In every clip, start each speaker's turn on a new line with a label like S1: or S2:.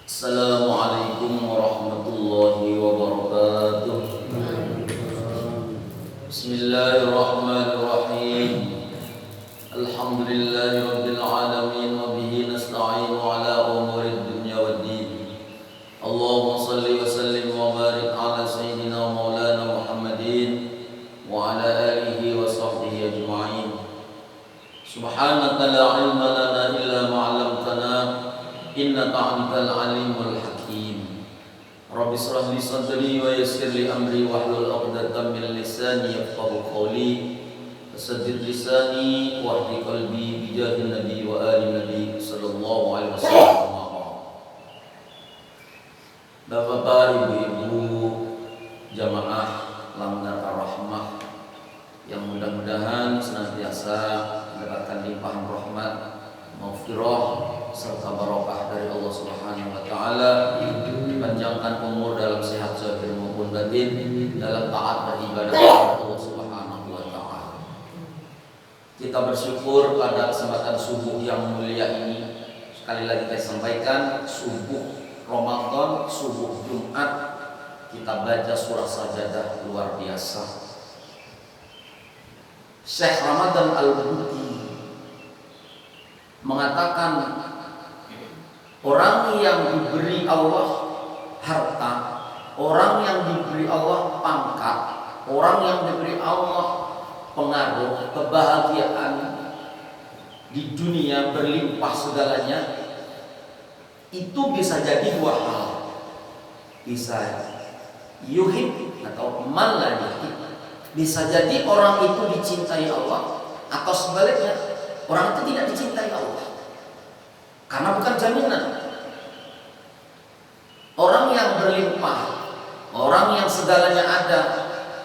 S1: Assalamualaikum warahmatullahi wabarakatuh. Bismillahirrahmanirrahim. Alhamdulillahi rabbil alamin wa bihi nasta'inu ala umurid dunya waddin. Allahumma salli wa sallim wa barik ala sayyidina wa maulana Muhammadin wa ala alihi wa sahbihi ajma'in. Subhanaka la ilma lana illa ma 'allamtana innaka antal alimul hakim. Rabbi shrah li sadri wa yassir li amri wahlul 'uqdatam min lisani yafqahu qawli. Saddid lisani wahdi qalbi bi jahin nabi wa ali nabi sallallahu alaihi wasallam. Bapak-bapak, ibu-ibu, jamaah Lamdar Ar-Rahmah yang mudah-mudahan senantiasa mendapatkan limpahan rahmat, maghfirah serta barokah dari Allah Subhanahu wa taala, dipanjangkan umur dalam sehat zahir maupun batin, dalam taat beribadah kepada Allah Subhanahu wa taala. Kita bersyukur pada kesempatan subuh yang mulia ini. Sekali lagi saya sampaikan, subuh Ramadan, subuh Jumat, kita baca surah Sajadah luar biasa. Syekh Ramadan Al-Buti mengatakan, orang yang diberi Allah harta, orang yang diberi Allah pangkat, orang yang diberi Allah pengaruh, kebahagiaan di dunia berlimpah segalanya, itu bisa jadi dua hal. Bisa yuhib atau man la yuhib. Bisa jadi orang itu dicintai Allah, atau sebaliknya orang itu tidak dicintai Allah. Karena bukan jaminan. Orang yang berlimpah, orang yang segalanya ada,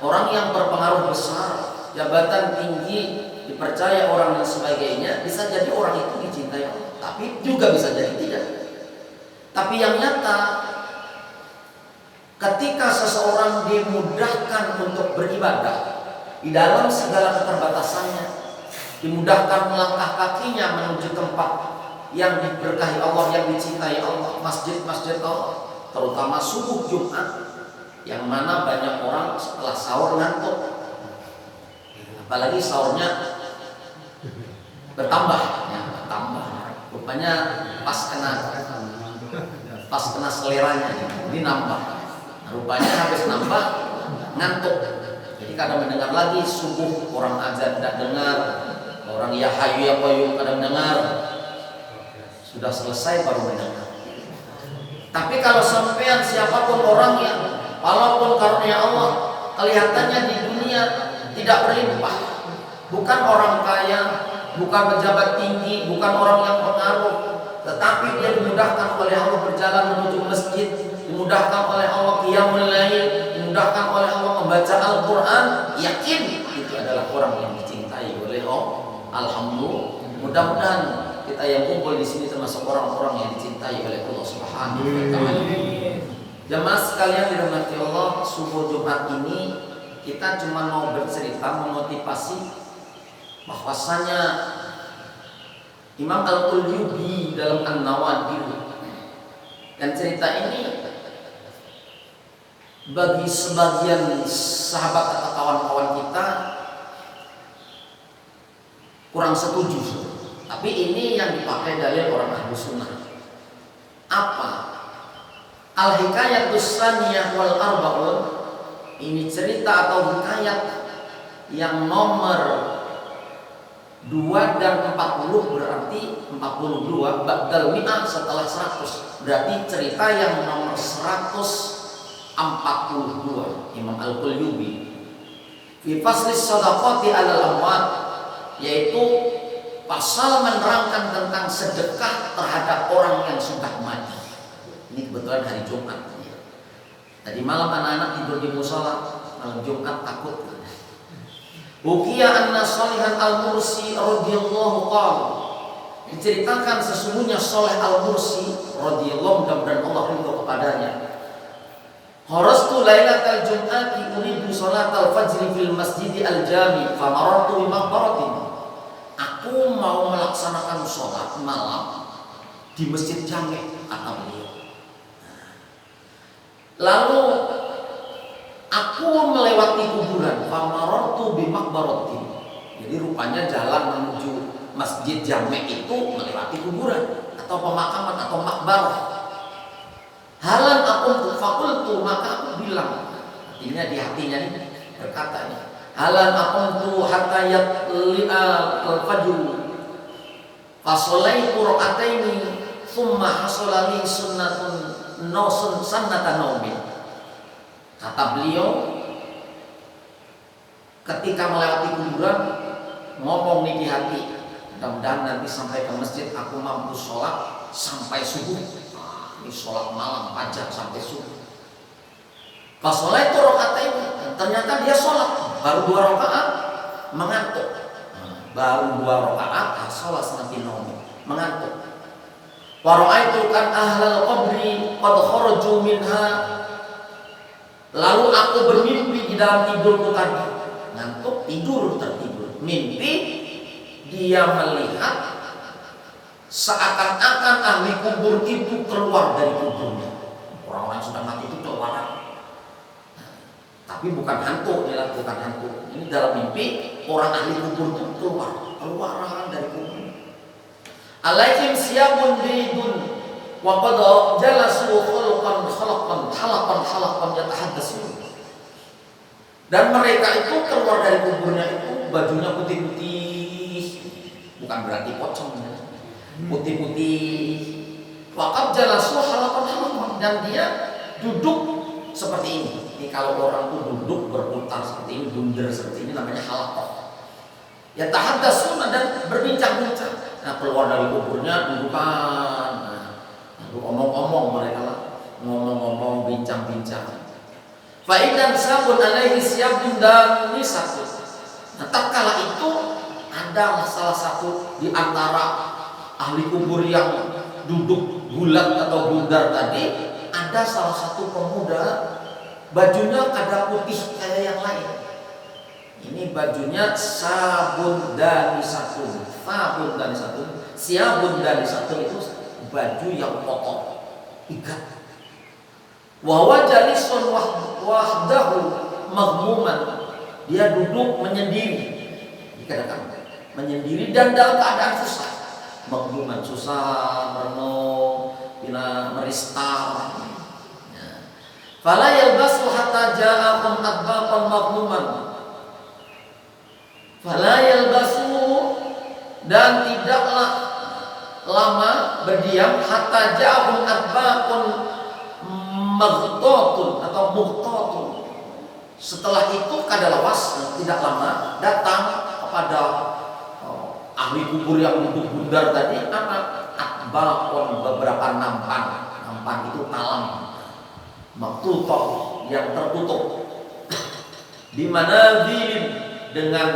S1: orang yang berpengaruh besar, jabatan tinggi, dipercaya orang dan sebagainya, bisa jadi orang itu dicintai Allah, tapi juga bisa jadi tidak. Tapi yang nyata, ketika seseorang dimudahkan untuk beribadah di dalam segala keterbatasannya, dimudahkan melangkah kakinya menuju tempat yang diberkahi Allah, yang dicintai Allah, masjid-masjid Allah, terutama subuh Jumat, yang mana banyak orang setelah sahur ngantuk, apalagi sahurnya bertambah, rupanya pas kena seleranya, ini nambah. Rupanya habis nambah ngantuk. Jadi kadang mendengar lagi subuh, orang azan tidak dengar, orang ya hayu ya qayyum kadang dengar, sudah selesai baru mendengar. Tapi kalau sampean siapapun orangnya, walaupun karunia Allah kelihatannya di dunia tidak berlimpah, bukan orang kaya, bukan pejabat tinggi, bukan orang yang pengaruh, tetapi dia dimudahkan oleh Allah berjalan menuju masjid, dimudahkan oleh Allah qiyamul lail, dimudahkan oleh Allah membaca Al-Quran, yakin itu adalah orang yang dicintai oleh Allah. Alhamdulillah. Mudah-mudahan kita yang kumpul di sini termasuk orang-orang yang dicintai oleh Allah Subhanahu wa taala. Jamaah sekalian dirahmati Allah, subuh Jumat ini kita cuma mau bercerita, memotivasi bahwasanya Imam Al-Qurtubi dalam An-Nawadir, dan cerita ini bagi sebagian sahabat atau kawan-kawan kita kurang setuju, tapi ini yang dipakai dalil orang ahlu sunnah. Apa? Al-Hikayatus Saniyah wal Arba'un, ini cerita atau hikayat yang nomor 2 dan 40, berarti 42 ba'dal mi'ah setelah 100, berarti cerita yang nomor 142 Imam Al-Qurtubi. fi faslis shadaqati 'alal amwat, yaitu pasal menerangkan tentang sedekah terhadap orang yang sudah mati. Ini kebetulan hari Jumat. Tadi malam anak-anak tidur di musola, malam Jumat takut. Bukiya anna Shalihan al-Mursi radhiyallahu qala, diceritakan sesungguhnya Shalih al-Mursi radhiyallahu, mudah-mudahan Allah ridho kepadanya, kharastu lailatal jum'ati uridu salatal fajri fil masjidi al-jami famarartu bi maqbaratin. Aku mau melaksanakan sholat malam di masjid Jami', kata beliau. Lalu aku melewati kuburan, famarartu bi maqbaratin. Jadi rupanya jalan menuju masjid Jami' itu melewati kuburan atau pemakaman atau makbarah. Halan aku fakultu, maka aku bilang, artinya di hatinya ini berkata ini, halan aku hatta yatli'a al-fajr fasolaitu raqataini thumma hasolali sunnatun nosun sannatan naumin. Kata beliau, ketika melewati kuburan ngomong nih di hati, mudah-mudahan nanti sampai ke masjid aku mampu sholat sampai subuh. Ini sholat malam fajar sampai subuh. Pas sholat itu rakaat ini, ternyata dia sholat baru 2 rakaat mengantuk. Baru 2 rakaat sholat seperti naum mengantuk. Wa ra'aitu kan ahlal qabri qad kharaju minha. Lalu aku bermimpi di dalam tidurku tadi, ngantuk tidur tertidur. Mimpi dia melihat seakan-akan ahli kubur itu keluar dari kuburnya. Orang-orang yang sudah mati itu keluar. Tapi bukan hantu, bukan hantu. Ini dalam mimpi orang ahli kubur itu keluar dari kubur. Alaihim siyabun bidun wa qad jalasu khalaqan yatahaddatsun. Dan mereka itu keluar dari kuburnya itu bajunya putih-putih, bukan berarti pocong, putih-putih. Waqad jalasu khalaqan, dan dia duduk seperti ini. Ini kalau orang tuh duduk berputar seperti ini, bundar seperti ini, namanya halaqah. Yatahaddatsun, dan berbincang-bincang. Nah, keluar dari kuburnya dudukan, lalu omong-omong mereka lah, ngomong-ngomong, bincang-bincang. Fa'idan sabun alaihi siyabun dan nisatun. Nah, tatkala itu ada salah satu di antara ahli kubur yang duduk bulat atau bundar tadi, ada salah satu pemuda bajunya kada putih kayak yang lain. Ini bajunya sabun dan nisatun. Sabun dan nisatun. Siabun dan nisatun itu baju yang kotor, ikat. Wa huwa jalisun wahdahu maghmuman. Dia duduk menyendiri. Dikatakan menyendiri dan dalam keadaan susah. Maghmuman, susah, merenung, meristar. Fala yalbasu hatta ja'akum adbaqan maghmuman. Fala yalbasu, dan tidaklah lama berdiam hatta ja'akum adbaqan maghtatun atau mughtatun. Setelah itu kadalawas, tidak lama datang kepada ahli kubur yang duduk bundar tadi atbaqan, beberapa nampan. Nampan itu talam, maktutah yang tertutup, di mana dengan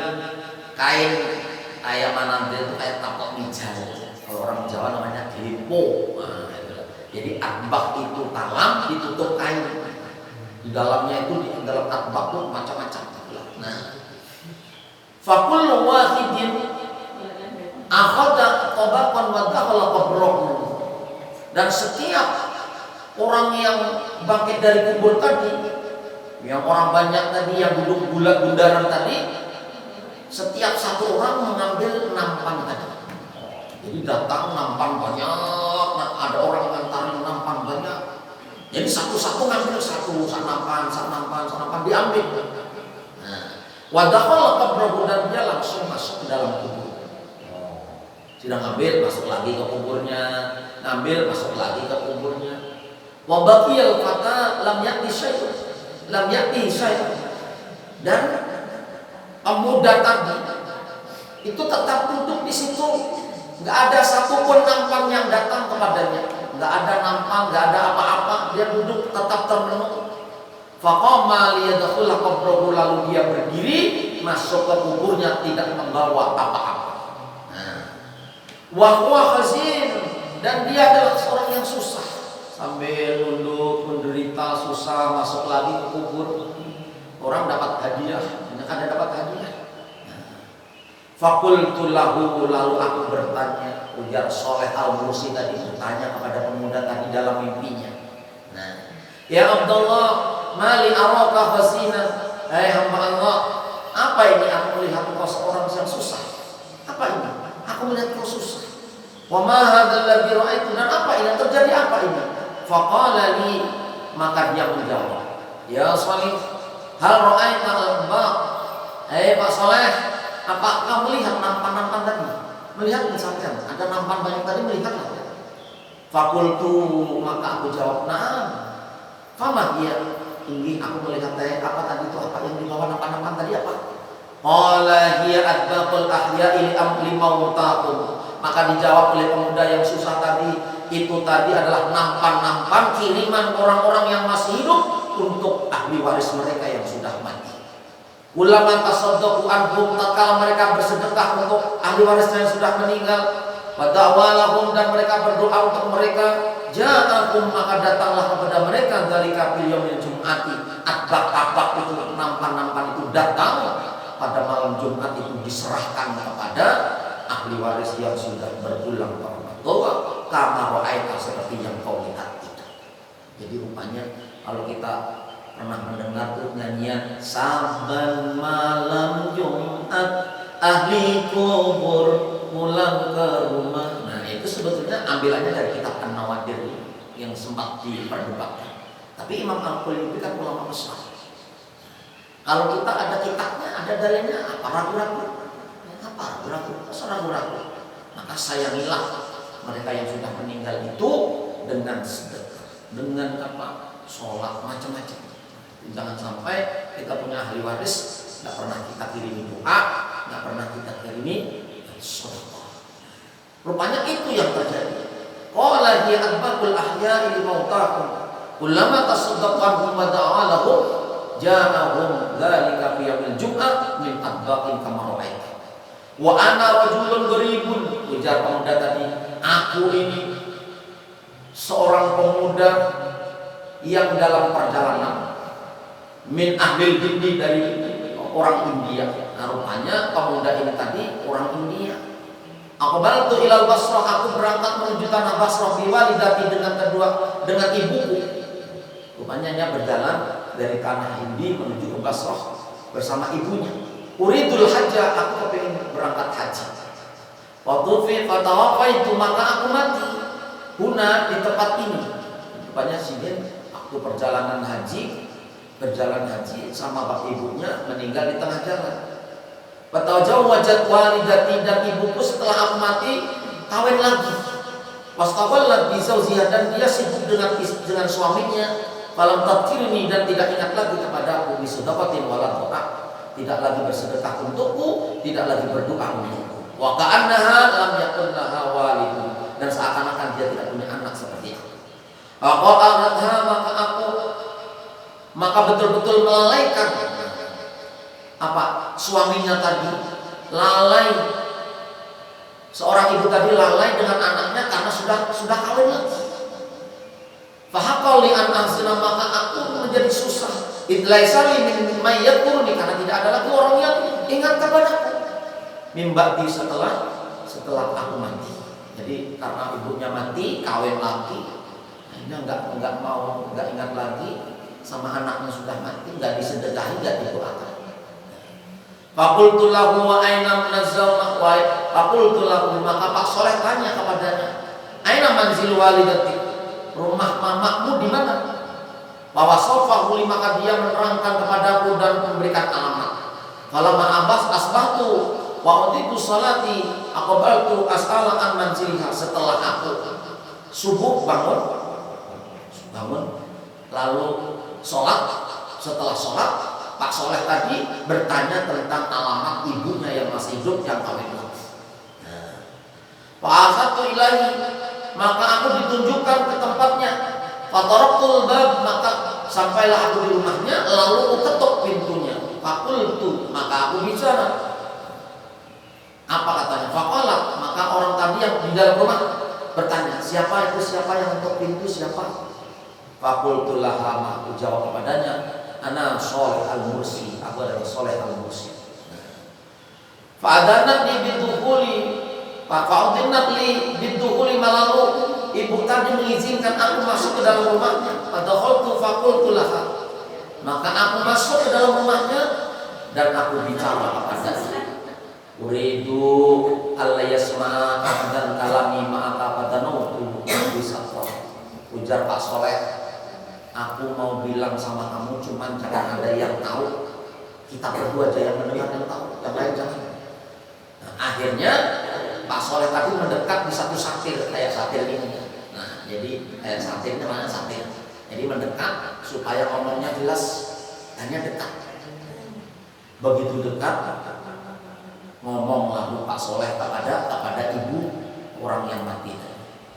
S1: kain kayak mana itu kayak tapok meja. Kalau orang Jawa namanya gelipo. Nah, jadi atbaq itu talam ditutup kain. Di dalamnya itu, di dalam atbaq itu macam-macam. Nah, fakul wahidin akhadha tabaqan wa dakhala qabrahu. Dan setiap orang yang bangkit dari kubur tadi, yang orang banyak tadi yang duduk bulat bundaran tadi, setiap satu orang mengambil nampan tadi. Jadi datang nampan banyak, ada orang yang tarik nampan banyak. Jadi satu-satu ngambil satu nampan diambil. Nah, wadakhala qabrahu, dan dia langsung masuk ke dalam kubur. Sudah ngambil, masuk lagi ke kuburnya, ngambil, masuk lagi ke kuburnya. Wa baqiyal fata lam ya'ti syai'un. Dan pemuda tadi itu tetap duduk di situ, nggak ada satupun nampan yang datang kepadanya, nggak ada nampan, nggak ada apa-apa, dia duduk tetap termenung. Faqama liyadkhula qabrahu, lalu dia berdiri masuk ke kuburnya tidak membawa apa-apa. Wa huwa hazin, dan dia adalah seorang yang susah, sambil nunduk menderita susah masuk lagi ke kubur. Orang dapat hadiah, ada dapat hadiah. Fakultu lahu, lalu aku bertanya, ujar Soleh Al-Mursi tadi bertanya kepada pemuda tadi dalam mimpinya. Nah, ya Abdullah, mali araka khasinan, hai hamba Allah, apa ini aku melihat engkau seorang yang susah? Apa ini? Aku melihat kau susah. Wa ma hadzal ladzi ra'aitu, dan apa ini? Terjadi apa ini? Faqala li, maka dia menjawab, ya Salih, hal ra'aita al-baq, hai Pak Soleh, apa kamu melihat nampan-nampan tadi? Melihat misalkan ada nampan banyak tadi, melihat nggak? Fakultu, maka aku jawab, nah, fama dia tinggi, aku melihat apa tadi itu, apa yang dibawa nampan-nampan tadi apa? Qala hiya adbaqul ahya'i li amli mautakum, maka dijawab oleh pemuda yang susah tadi, itu tadi adalah nampan-nampan kiriman orang-orang yang masih hidup untuk ahli waris mereka yang sudah mati. Ulama tasaddaqu anhum, tatkala mereka bersedekah untuk ahli warisnya yang sudah meninggal, wa da'walahum, dan mereka berdoa untuk mereka, ja'akum, maka datanglah kepada mereka dzalika fil yaumil jum'ati, atbaq itu nampan-nampan itu datang pada malam Jumat, itu diserahkan kepada ahli waris yang sudah berulang tahun, kama ra'aita, seperti yang kau lihat itu. Jadi rupanya kalau kita pernah mendengar tuh nyanyian saban malam Jumat ahli kubur pulang ke rumah. Nah itu sebetulnya ambilannya dari kitab An-Nawadir yang sempat diperdebatkan. Tapi Imam Al-Qulubi kan ulama besar. Kalau kita ada kitabnya, ada dalilnya, apa ragu-ragu? Apa ragu-ragu? Masa ragu-ragu? Maka sayangilah mereka yang sudah meninggal itu dengan sedekah, dengan apa? Sholat, macam-macam. Jangan sampai kita punya ahli waris nggak pernah kita kirimi doa, nggak pernah kita kirimi sedekah. Rupanya itu yang terjadi. Qala hiya adbaqul ahya'i li mautakum, kullama tasaddaqahum wa da'alahum ja'ahum dzalika fi yaumil jum'ah min adbaqin kama ra'aita. Wa ana rajulun gharibun, ujar pemuda tadi, aku ini seorang pemuda yang dalam perjalanan, min ahlil hindi, dari orang India. Nah, rupanya pemuda ini tadi orang India. Aqbaltu ilal Basrah, aku berangkat menuju tanah Basrah biwalidati, dengan ibuku. Rupanya dia berjalan dari tanah Hindi menuju ke Basrah bersama ibunya. Uridul hajjah, aku kepingin berangkat haji. Waktu fatawafaitu, maka aku mati. Huna, di tempat ini. Rupanya sidin waktu perjalanan haji, berjalan haji sama bapak ibunya meninggal di tengah jalan. Fatawajjat walidati, dan ibuku setelah aku mati kawin lagi. Wastaqallat bi zawjiha, dan dia sibuk dengan suaminya. Falam tadkirni, dan tidak ingat lagi kepada aku, bisedaqatin wala doa, tidak lagi bersedekah untukku, tidak lagi berdoa untukku. Wa ka'annaha lam yakun laha walidun, dan seakan-akan dia tidak punya anak seperti aku. Maka betul-betul melalaikan apa suaminya tadi, lalai. Seorang ibu tadi lalai dengan anaknya karena sudah kawin lagi. Fahaqali an ahzina, maka aku menjadi susah. Idlaisali min mayyadkurni, karena tidak ada lagi orang yang ingat kepadaku. Mimbati, setelah aku mati. Jadi karena ibunya mati, kawin lagi, dia nggak ingat lagi sama anaknya sudah mati, nggak disedekahi, nggak didoakan. Fakultu lahu wa aina munazzal maqwai. Fakultu lahu, maka Pak Soleh tanya kepadanya, aina manzil walidati, rumah mamamu di mana? Bahwa sofahu, maka dia menerangkan kepadaku dan memberikan alamat. Kalau ma'abas asbahtu wa utitu salati aqbaltu as'ala an manziliha, setelah aku subuh bangun lalu sholat, setelah sholat Pak Soleh tadi bertanya tentang alamat ibunya yang masih hidup yang kawin lagi. Fa'asatu ilahi, maka aku ditunjukkan ke tempatnya. Fataraktul bab, maka sampailah aku di rumahnya, lalu aku ketuk pintunya. Fakultu, maka aku bicara. Apa katanya? Faqalat, maka orang tadi yang di dalam rumah bertanya, siapa itu, siapa yang ketuk pintu, siapa? Fakultu laha, aku jawab kepadanya, ana Soleh al-Mursi, aku adalah Soleh al-Mursi. Fa'adanat li bidukhuli, fa'udinat li bidukhuli, malalu ibu tadi mengizinkan aku masuk ke dalam rumahnya. Fadakhaltu fakultu laha, maka aku masuk ke dalam rumahnya dan aku bicara kepadanya. Uridu alla yasma'a dan kalami ma'aka fadanautu bisaqwa. Ujar Pak Soleh, aku mau bilang sama kamu, cuman jangan ada yang tahu. Kita berdua aja yang mendengar, yang tahu, yang lain jangan. Nah, akhirnya Pak Soleh tadi mendekat di satu satir, kayak satir ini. Nah, jadi satirnya mana satir? Jadi mendekat supaya ngomongnya jelas, hanya dekat. Begitu dekat, ngomong lalu Pak Soleh kepada ibu orang yang mati.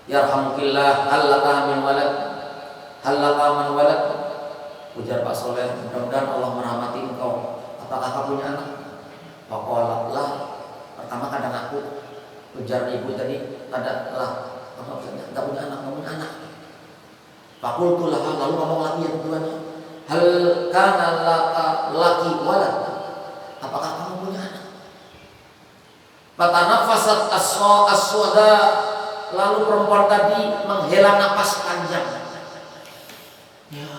S1: Yarhamukillah, hallaka min walad, hallaka man walad. Ujar Pak Soleh, mudah-mudahan Allah merahmati engkau. Apakah kau punya anak? Faqalat lah. Pertama kadang aku, ujar ibu tadi, kadang lah, kamu enggak punya anak, kamu punya anak. Fakultu lah, lalu ngomong lagi yang keduanya, hal kana laki walad, apakah kamu punya anak? Fatanafasat aswada, lalu perempuan tadi menghela napas panjang. Ya,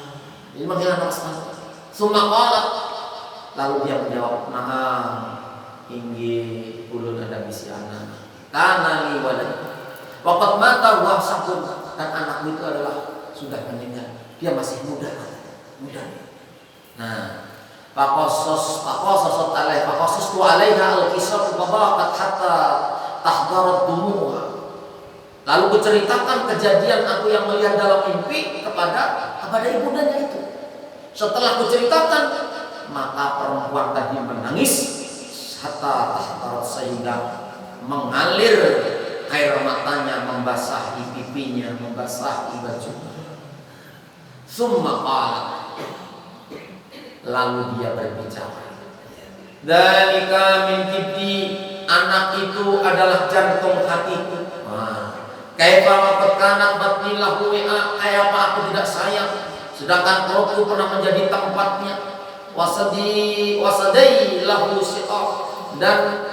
S1: jadi menghela napas panjang. Summa qalat, lalu dia menjawab, "Na'am, inggi ulun ada bisi anak. Kana li walad. Waqad mata wa sabun, dan anak itu adalah sudah meninggal. Dia masih muda." Nah, Pakosos tu alaiha al-qisah babaqat hatta tahdarat dumuha. Lalu kuceritakan kejadian aku yang melihat dalam mimpi kepada ibundanya itu. Setelah kuceritakan, maka perempuan tadi menangis hatta tahdarat, sehingga mengalir air matanya, membasahi pipinya, membasahi bajunya. Summa qala, lalu dia berbicara, dzalika min kibdi, anak itu adalah jantung hatiku. Kaifa maqkanat batni lahu wa, kayak apa aku tidak sayang sedangkan perutku pernah menjadi tempatnya. Wasadai lahu siqah, dan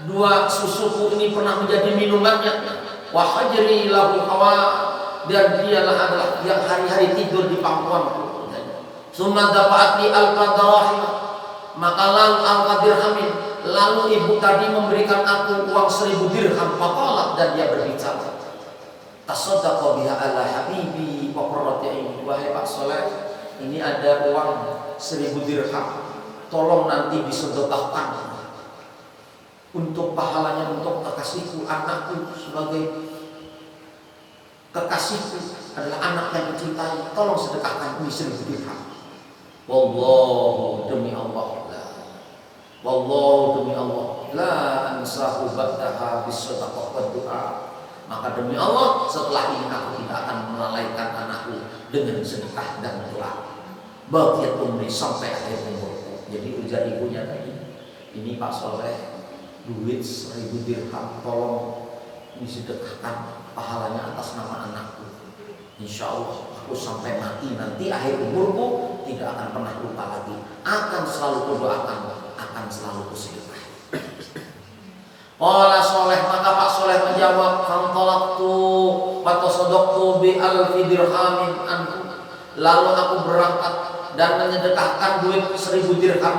S1: dua susuku ini pernah menjadi minumannya. Wa hajri lahu hawa, dan dialah adalah yang hari-hari tidur di pangkuanku. Summa dafa'atli al-qadirahim, maka lalu al-qadirhamin, lalu ibu tadi memberikan aku uang 1000 dirham. Faqalat, dan dia berbicara, tasaddaqa biha ala habibi wa qurrati aini. Wahai Pak Soleh, ini ada uang 1000 dirham, tolong nanti disedekahkan untuk pahalanya untuk kekasihku, anakku, sebagai kekasihku adalah anak yang dicintai, tolong sedekahkan ini 1000 dirham. Wallahu, demi Allah, wallahu, demi Allah, la ansahu ba'daha bisadaqah wa du'a. Maka demi Allah, setelah ini aku tidak akan melalaikan anakku dengan sedekah dan doa. Baqiyat umri, sampai akhir umurku. Jadi ujar ibunya tadi, ini Pak Soleh, duit 1000 dirham, tolong disedekahkan pahalanya atas nama anakku. Insya Allah aku sampai mati nanti akhir umurku tidak akan pernah lupa lagi, akan selalu kudoakan, akan selalu kusedekah. Qala Soleh, maka Pak Soleh menjawab, fantalaqtu fatasaddaqtu bi alfi dirhamin anhu, lalu aku berangkat dan menyedekahkan duit 1000 dirham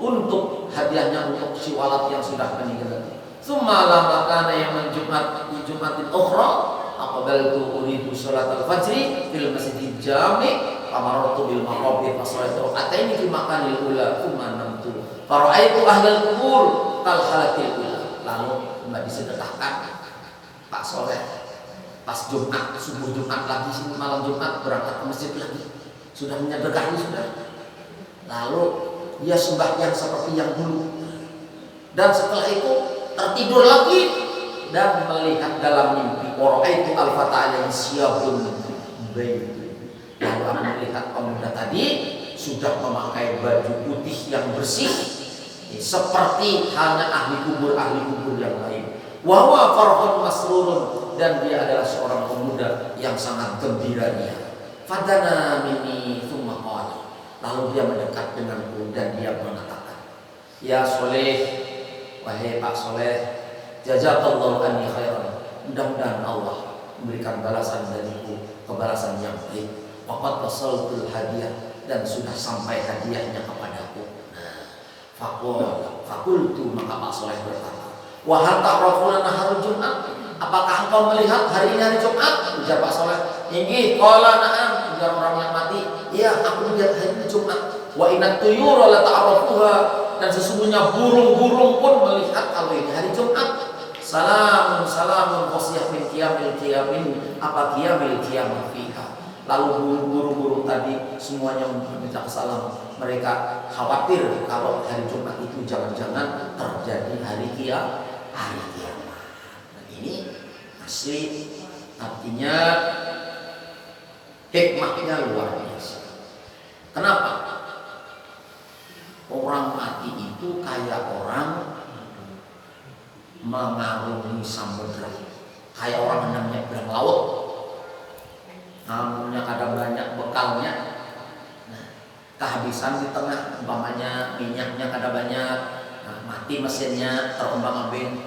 S1: untuk hadiahnya untuk si walad yang sudah meninggal. Tsumma lamma kana yaumul jumatin ukhra aqbaltu uridu sholatal fajri fil masjidil jami' famarartu bil maqabir fasalatu ataini fi makanil ula tsumma namtu faraitu ahlal qubur kal halatil ula. Lalu kembali disedekahkan Pak Soleh pas Jumat, subuh Jumat lagi, malam Jumat berangkat ke masjid lagi, sudah menyedekahi sudah. Lalu dia sembahyang seperti yang dulu. Dan setelah itu tertidur lagi dan melihat dalam mimpi itu al-fata alaihi syabun baitu. Lalu aku melihat pemuda tadi sudah memakai baju putih yang bersih seperti halnya ahli kubur yang lain. Wa huwa farhun masrurun, dan dia adalah seorang pemuda yang sangat gembira dia. Fadana mini thumma qala, lalu dia mendekat denganku dan dia mengatakan, ya Soleh, wahai Pak Soleh, jazakallahu anni khairan, mudah-mudahan Allah memberikan balasan dariku, kebalasan yang baik. Waqad wasaltul hadiah, dan sudah sampai hadiahnya kepadaku. Fakultu, maka Pak Soleh berkata, wa hal ta'rafuna nahar Jumat, apakah engkau melihat hari ini hari Jumat? Ujar Pak Soleh. Inggih, qala na'am, ujar orang yang mati. Iya, aku melihat hari ini Jumat. Wa inat tuyura la ta'rafuha, dan sesungguhnya burung-burung pun melihat kalau ini hari Jumat. Salamun qasiyah min qiyamin apa qiyamil qiyamah fiha. Lalu burung-burung tadi semuanya meminta salam. Mereka khawatir kalau hari Jumat itu jangan-jangan terjadi hari kiamat. Dan ini asli, artinya hikmahnya luar biasa. Kenapa? Orang mati itu kayak orang mengarungi samudra, kayak orang hendak menyeberang laut. Namunnya kadang banyak bekalnya, kehabisan di tengah, umpamanya minyaknya kadang banyak, mati mesinnya, terombang-ambing,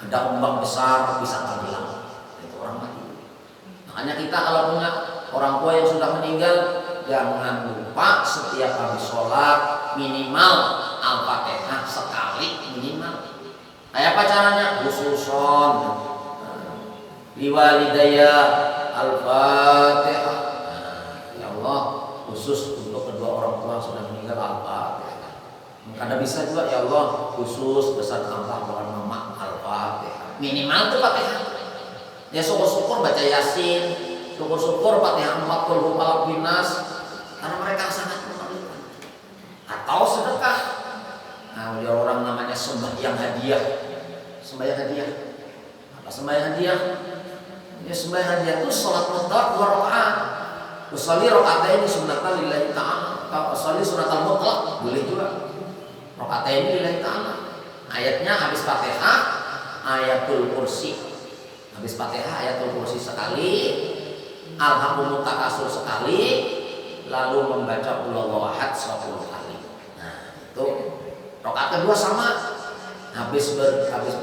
S1: ada ombak besar bisa tenggelam. Itu orang mati. Makanya kita kalau punya orang tua yang sudah meninggal, jangan lupa setiap habis sholat minimal Al-Fatihah sekali minimal. Kayak apa caranya? Khususon liwalidaya Al-Fatihah. Ya Allah, khusus untuk kedua orang tua sudah meninggal Al-Fatihah. Karena bisa juga ya Allah, khusus besar Allah bukan mama Al-Fatihah. Minimal itu Fatihah. Ya syukur-syukur baca Yasin, syukur-syukur Fatihah 40 Falaq Binas, karena mereka sangat memerlukan. Atau sedekah. Nah, ada orang namanya sembahyang hadiah. Sembahyang hadiah. Apa sembahyang hadiah? Ya sembahyang hadiah itu salat mutlak 2 rakaat. Usolli rakaatain sunnatan lillahi ta'ala. Kalau usolli sunnatal mutlak boleh juga. Rakaatain lillahi ta'ala. Ayatnya habis Fatihah, ayatul kursi. Habis Fatihah ayatul kursi sekali, Alhamdulillah takasur sekali, lalu membaca qul huwallahu ahad 10 kali. Nah, itu rakaat kedua sama. Habis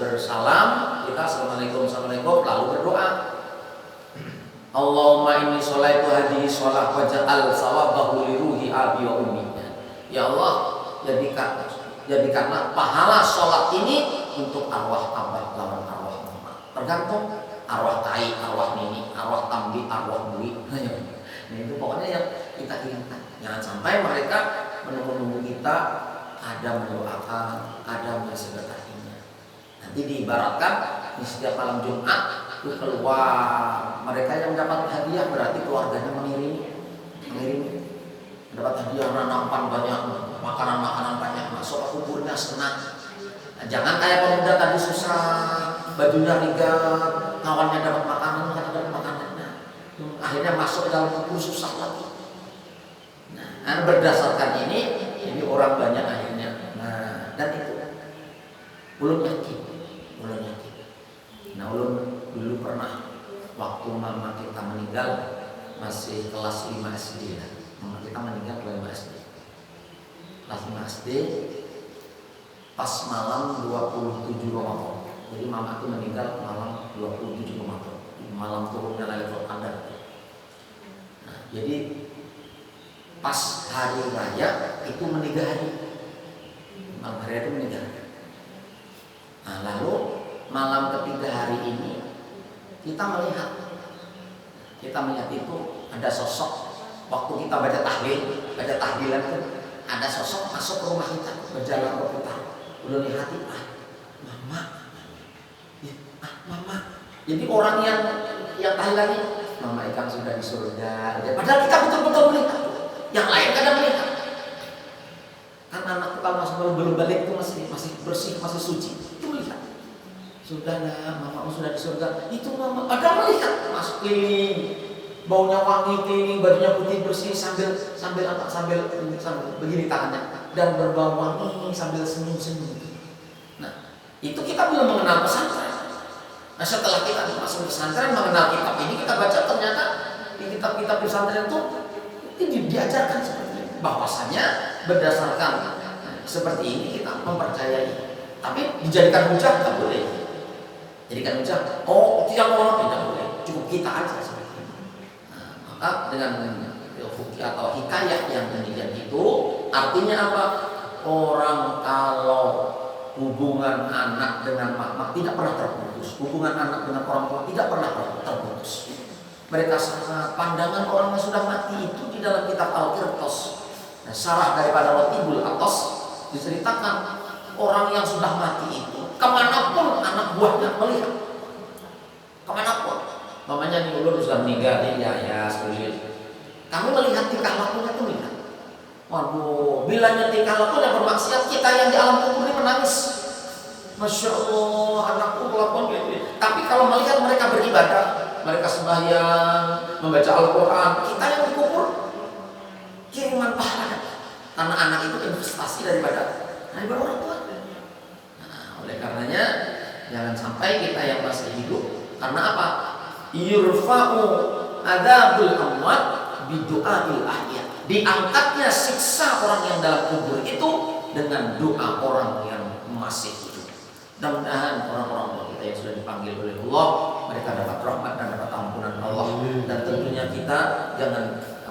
S1: bersalam, kita assalamualaikum lalu berdoa. Allahumma inni sholaitu hadhihi sholah waja'al sawabahu li ruhi abi wa ummi. Ya Allah, jadikanlah pahala sholat ini untuk arwah abah lawan arwah mama. Tergantung arwah tai, arwah nini, arwah tambi, arwah bui. Nah, itu pokoknya yang kita inginkan. Jangan sampai mereka menunggu kita ada mendoakan, ada mensedekahinya. Nanti diibaratkan di setiap malam Jumat itu keluar mereka yang dapat hadiah, berarti keluarganya mengiringi dapat hadiah, nampan banyak, makanan banyak, masuk kuburnya senang. Nah, jangan kayak pemuda tadi susah, bajunya rigat, kawannya dapat makanan, kan dapat makanannya, akhirnya masuk dalam kubur susah lagi. Nah, berdasarkan ini orang banyak akhirnya. Nah, dan itu ulun yakin. Nah, ulun dulu pernah waktu mama kita meninggal masih kelas 5 SD lah. Mama kita meninggal kelas 5 SD. Kelas 5 SD pas malam 27 Ramadan. Jadi mama itu meninggal malam 27 Ramadan. Malam turunnya Lailatul Qadar. Nah, jadi pas hari raya itu meninggal hari. Malam hari itu meninggal. Nah, lalu malam ketiga hari ini kita melihat itu ada sosok waktu kita baca tahlilan itu ada sosok masuk ke rumah kita berjalan berputar. Udah lihat mama. Jadi orang yang tahlilan ini mama ikan sudah di surga. Padahal kita betul-betul melihat. Yang lain kadang melihat. belum balik itu masih bersih, masih suci. Itu melihat. Sudah lah, mama sudah di surga. Itu mama. Padahal melihat masuk keliling, baunya wangi keliling, bajunya putih bersih sambil begini tangannya dan berbau wangi sambil senyum-senyum. Nah, itu kita belum mengenal pesantren. Nah, setelah kita masuk pesantren mengenal kitab ini, kita baca ternyata di kitab-kitab pesantren itu diajarkan seperti ini. Bahwasanya berdasarkan seperti ini kita mempercayai. Tapi dijadikan hujah tak boleh. Jadikan hujah, tiap orang tidak boleh, cukup kita aja seperti ini. Nah, maka dengan fikih atau hikayah yang demikian itu artinya apa? Orang kalau hubungan anak dengan mama tidak pernah terputus, hubungan anak dengan orang tua tidak pernah terputus. Mereka sangat pandangan orang yang sudah mati itu di dalam kitab Al-Qirtos. Nah, syarah daripada Ratibul Atas diceritakan orang yang sudah mati itu kemanapun anak buahnya melihat, kemanapun, mamanya nih ulur sudah meninggal, ya sulit. Kami melihat tingkah lakunya tuh lihat. Waduh, bilanya tingkah lakunya bermaksiat, kita yang di alam kubur ini menangis. Masya Allah, anakku kelakuan gitu. Tapi kalau melihat mereka beribadah, mereka sembahyang, membaca Al-Quran, kita yang dikubur kiriman pahala. Karena anak itu investasi daripada orang tua. Oleh karenanya jangan sampai kita yang masih hidup, karena apa? Yurfa'u adzabul amwat bidu'ail ahya. Diangkatnya siksa orang yang dalam kubur itu dengan doa orang yang masih hidup. Mudah-mudahan orang-orang tua kita yang sudah dipanggil oleh Allah, mereka dapat rahmat dan dapat ampunan Allah. Dan tentunya kita jangan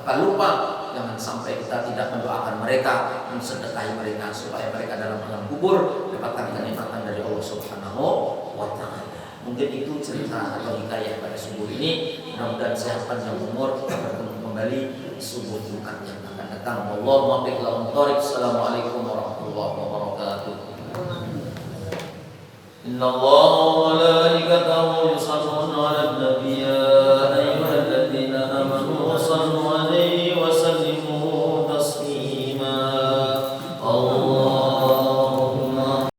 S1: lupa, jangan sampai kita tidak mendoakan mereka, mensedekahi mereka supaya mereka dalam alam kubur dapatkan kenikmatan dari Allah Subhanahu wa taala. Mungkin itu cerita atau hikayah pada subuh ini. Mudah-mudahan sehat panjang umur, kita bertemu kembali di subuh Jumat yang akan datang. Wallahu muwaffiq ila thoriq. Assalamualaikum warahmatullahi wabarakatuh. Innallaha wa malaikatahu